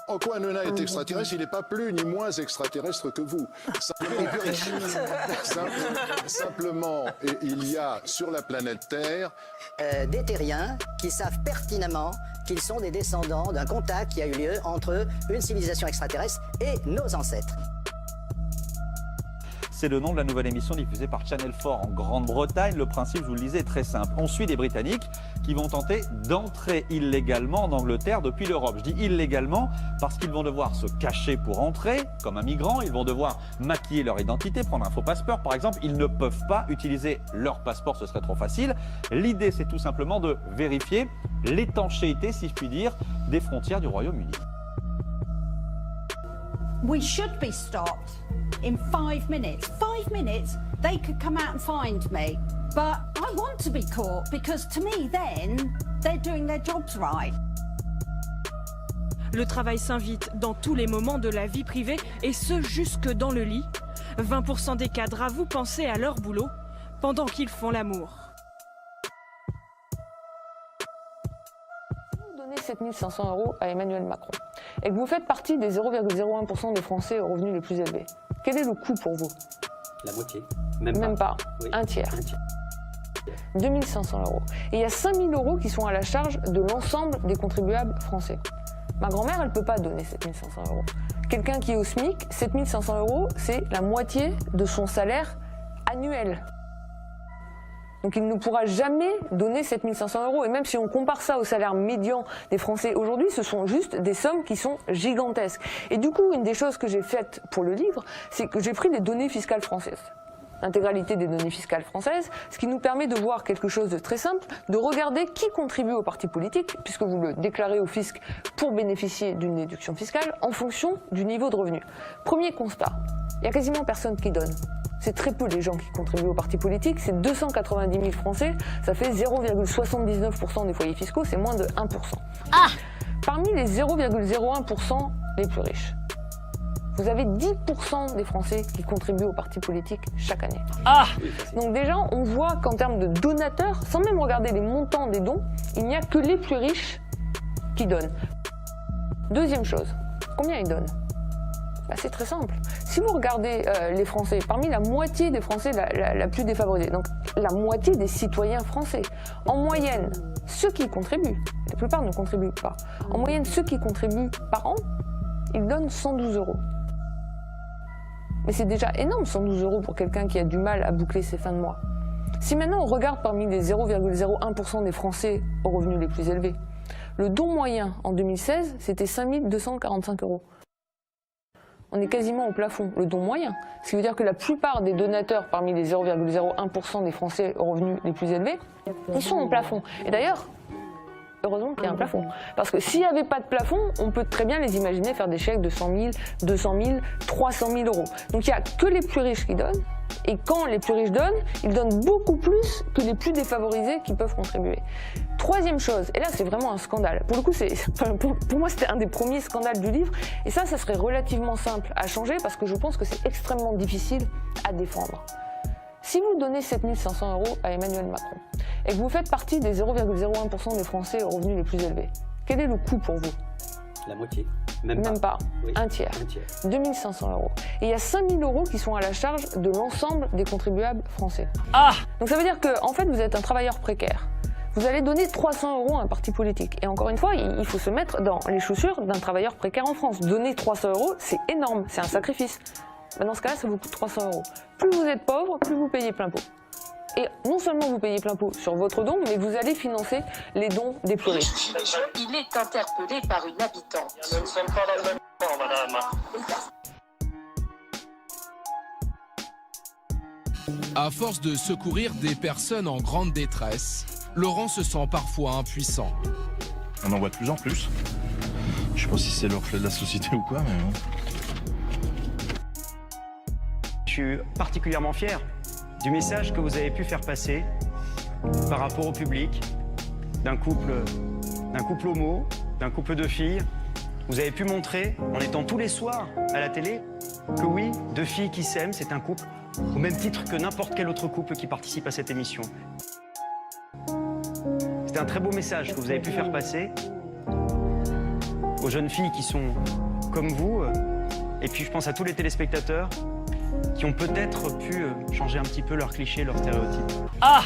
En quoi Hanouna est extraterrestre? Il n'est pas plus ni moins extraterrestre que vous. Simplement, il y a sur la planète Terre des terriens qui savent pertinemment qu'ils sont des descendants d'un contact qui a eu lieu entre une civilisation extraterrestre et nos ancêtres. C'est le nom de la nouvelle émission diffusée par Channel 4 en Grande-Bretagne. Le principe, je vous le disais, est très simple. On suit des Britanniques qui vont tenter d'entrer illégalement en Angleterre depuis l'Europe. Je dis illégalement parce qu'ils vont devoir se cacher pour entrer, comme un migrant. Ils vont devoir maquiller leur identité, prendre un faux passeport. Par exemple, ils ne peuvent pas utiliser leur passeport, ce serait trop facile. L'idée, c'est tout simplement de vérifier l'étanchéité, si je puis dire, des frontières du Royaume-Uni. We should be stopped in 5 minutes. 5 minutes, they could come out and find me. But I want to be caught because to me then, they're doing their jobs right. Le travail s'invite dans tous les moments de la vie privée et ce jusque dans le lit. 20% des cadres avouent penser à leur boulot pendant qu'ils font l'amour. Vous donnez 7 500 € à Emmanuel Macron et que vous faites partie des 0,01% des Français aux revenus les plus élevés. Quel est le coût pour vous? La moitié. Même pas. Oui. Un tiers. 2 500 €. Et il y a 5 000 € qui sont à la charge de l'ensemble des contribuables français. Ma grand-mère, elle ne peut pas donner 7 500 €. Quelqu'un qui est au SMIC, 7 500 €, c'est la moitié de son salaire annuel. Donc il ne pourra jamais donner 7 500 €. Et même si on compare ça au salaire médian des Français aujourd'hui, ce sont juste des sommes qui sont gigantesques. Et du coup, une des choses que j'ai faites pour le livre, c'est que j'ai pris les données fiscales françaises. L'intégralité des données fiscales françaises, ce qui nous permet de voir quelque chose de très simple, de regarder qui contribue au parti politique, puisque vous le déclarez au fisc pour bénéficier d'une déduction fiscale, en fonction du niveau de revenu. Premier constat, il n'y a quasiment personne qui donne. C'est très peu les gens qui contribuent au parti politique, c'est 290 000 Français, ça fait 0,79% des foyers fiscaux, c'est moins de 1%. Ah! Parmi les 0,01% les plus riches, vous avez 10% des Français qui contribuent au parti politique chaque année. Ah! Donc déjà, on voit qu'en termes de donateurs, sans même regarder les montants des dons, il n'y a que les plus riches qui donnent. Deuxième chose, combien ils donnent? C'est très simple. Si vous regardez les Français, parmi la moitié des Français la plus défavorisée, donc la moitié des citoyens français, en moyenne, ceux qui contribuent, la plupart ne contribuent pas, en moyenne, ceux qui contribuent par an, ils donnent 112 €. Mais c'est déjà énorme, 112 € pour quelqu'un qui a du mal à boucler ses fins de mois. Si maintenant on regarde parmi les 0,01% des Français aux revenus les plus élevés, le don moyen en 2016, c'était 5 245 €. On est quasiment au plafond, le don moyen. Ce qui veut dire que la plupart des donateurs parmi les 0,01% des Français aux revenus les plus élevés, ils sont au plafond. Et d'ailleurs, heureusement qu'il y a un plafond. Parce que s'il n'y avait pas de plafond, on peut très bien les imaginer faire des chèques de 100 000, 200 000, 300 000 €. Donc il n'y a que les plus riches qui donnent. Et quand les plus riches donnent, ils donnent beaucoup plus que les plus défavorisés qui peuvent contribuer. Troisième chose, et là c'est vraiment un scandale. Pour le coup, pour moi c'était un des premiers scandales du livre. Et ça serait relativement simple à changer parce que je pense que c'est extrêmement difficile à défendre. Si vous donnez 7 500 € à Emmanuel Macron et que vous faites partie des 0,01% des Français aux revenus les plus élevés, quel est le coût pour vous? La moitié. Même pas. Oui. Un tiers. 2 500 €. Et il y a 5 000 € qui sont à la charge de l'ensemble des contribuables français. Ah! Donc ça veut dire que, en fait, vous êtes un travailleur précaire. Vous allez donner 300 € à un parti politique. Et encore une fois, il faut se mettre dans les chaussures d'un travailleur précaire en France. Donner 300 €, c'est énorme, c'est un sacrifice. Dans ce cas-là, ça vous coûte 300 €. Plus vous êtes pauvre, plus vous payez plein pot. Et non seulement vous payez plein pot sur votre don, mais vous allez financer les dons des plus riches. Il est interpellé par une habitante. Nous ne sommes pas dans le même temps, madame. À force de secourir des personnes en grande détresse, Laurent se sent parfois impuissant. On en voit de plus en plus. Je sais pas si c'est le reflet de la société ou quoi, mais bon. Je suis particulièrement fier du message que vous avez pu faire passer par rapport au public, d'un couple homo, d'un couple de filles. Vous avez pu montrer, en étant tous les soirs à la télé, que oui, deux filles qui s'aiment, c'est un couple, au même titre que n'importe quel autre couple qui participe à cette émission. C'est C'était un très beau message que vous avez pu faire passer aux jeunes filles qui sont comme vous. Et puis je pense à tous les téléspectateurs qui ont peut-être pu changer un petit peu leurs clichés, leurs stéréotypes. Ah!